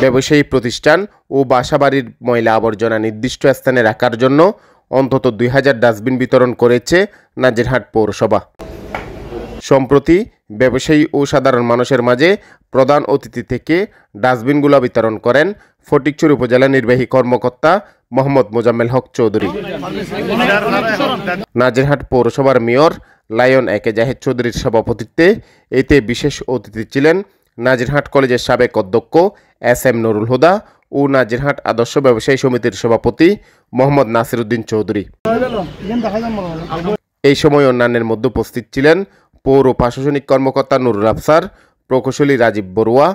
ব্যবসায়ী প্রতিষ্ঠান ও বাসাবাড়ির ময়লা আবর্জনা নির্দিষ্ট স্থানে রাখার জন্য অন্তত 2000 ডাস্টবিন বিতরণ করেছে নাজিরহাট পৌরসভা। সম্প্রতি ব্যবসায়ী ও সাধারণ মানুষের মাঝে প্রধান অতিথি থেকে ডাস্টবিনগুলো বিতরণ করেন ফটিকছড়ি উপজেলা নির্বাহী কর্মকর্তা মোহাম্মদ মোজাম্মেল হক চৌধুরী। নাজিরহাট পৌরসভার মেয়র লায়ন একে জাহেদ চৌধুরীর সভাপতিত্বে এতে বিশেষ অতিথি ছিলেন নাজিরহাট কলেজের সাবেক অধ্যক্ষ SM নুরুল হুদা ও নাজিরহাট আদর্শ ব্যবসায়ী সমিতির সভাপতি মোহাম্মদ নাসিরউদ্দিন চৌধুরী। এই সময় অন্যান্যের মধ্যে উপস্থিত ছিলেন পৌর প্রশাসনিক কর্মকর্তা নুরুল আফসার, প্রকৌশলী রাজীব বড়ুয়া,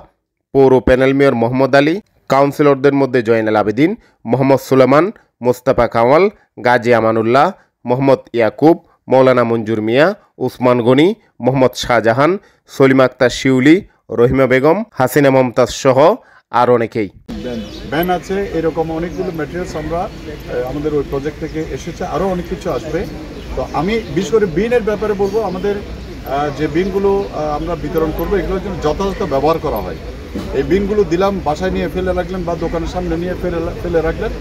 পৌর প্যানেল মেয়র মোহাম্মদ আলী, কাউন্সিলরদের মধ্যে জয়নাল আবেদিন, মোহাম্মদ সুলেমান, মোস্তফা কামাল, গাজী আমানুল্লাহ, মোহাম্মদ ইয়াকুব, মৌলানা মঞ্জুর মিয়া, উসমান গনি, মোহাম্মদ শাহজাহান, সলিমা আক্তার শিউলি, রহিমা বেগম, হাসিনা মমতাজ সহ আর অনেকেই। ব্যান আছে, এরকম অনেকগুলো ম্যাটেরিয়ালস আমরা আমাদের ওই প্রজেক্ট থেকে এসেছে, আরও অনেক কিছু আসবে। তো আমি বিশেষ করে বিনের ব্যাপারে বলবো, আমাদের যে বিনগুলো আমরা বিতরণ করবো এগুলোর জন্য যথাযথ ব্যবহার করা হয়। এই বিনগুলো দিলাম, বাসায় নিয়ে ফেলে রাখলেন বা দোকানের সামনে নিয়ে ফেলে রাখলেন,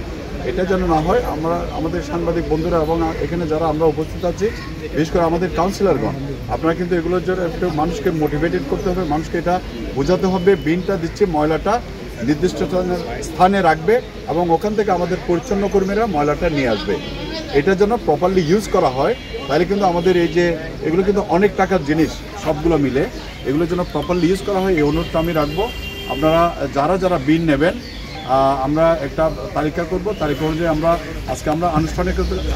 এটা যেন না হয়। আমরা আমাদের সাংবাদিক বন্ধুরা এবং এখানে যারা আমরা উপস্থিত আছি, বিশেষ করে আমাদের কাউন্সিলরগণ, আপনারা কিন্তু এগুলোর জন্য একটু মানুষকে মোটিভেটেড করতে হবে, মানুষকে এটা বোঝাতে হবে বিনটা দিচ্ছে, ময়লাটা নির্দিষ্ট স্থানে রাখবে এবং ওখান থেকে আমাদের পরিচ্ছন্ন কর্মীরা ময়লাটা নিয়ে আসবে। এটা যেন প্রপারলি ইউজ করা হয়, তাহলে কিন্তু আমাদের এই যে এগুলো কিন্তু অনেক টাকার জিনিস, সবগুলো মিলে এগুলো যেন প্রপারলি ইউজ করা হয়, এই অনুরোধটা আমি রাখবো। আপনারা যারা যারা বিন নেবেন, আমরা একটা তালিকা করব, তালিকা অনুযায়ী আমরা আজকে আমরা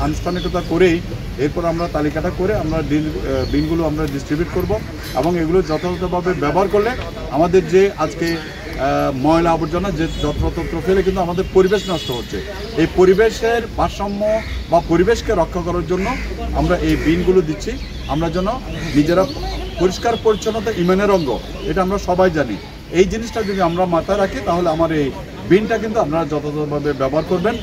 আনুষ্ঠানিকতা করেই এরপর আমরা তালিকাটা করে আমরা বিনগুলো আমরা ডিস্ট্রিবিউট করব এবং এগুলো যথাযথভাবে ব্যবহার করলে আমাদের যে আজকে ময়লা আবর্জনা যে যত্রতত্র ফেলে কিন্তু আমাদের পরিবেশ নষ্ট হচ্ছে। এই পরিবেশের ভারসাম্য বা পরিবেশকে রক্ষা করার জন্য আমরা এই বিনগুলো দিচ্ছি। আমরা যেন নিজেরা পরিষ্কার পরিচ্ছন্নতা ইমানের অঙ্গ, এটা আমরা সবাই জানি। এই জিনিসটা যদি আমরা মাথায় রাখি তাহলে আমার এই বিনটা কিন্তু আপনারা যথাযথভাবে ব্যবহার করবেন।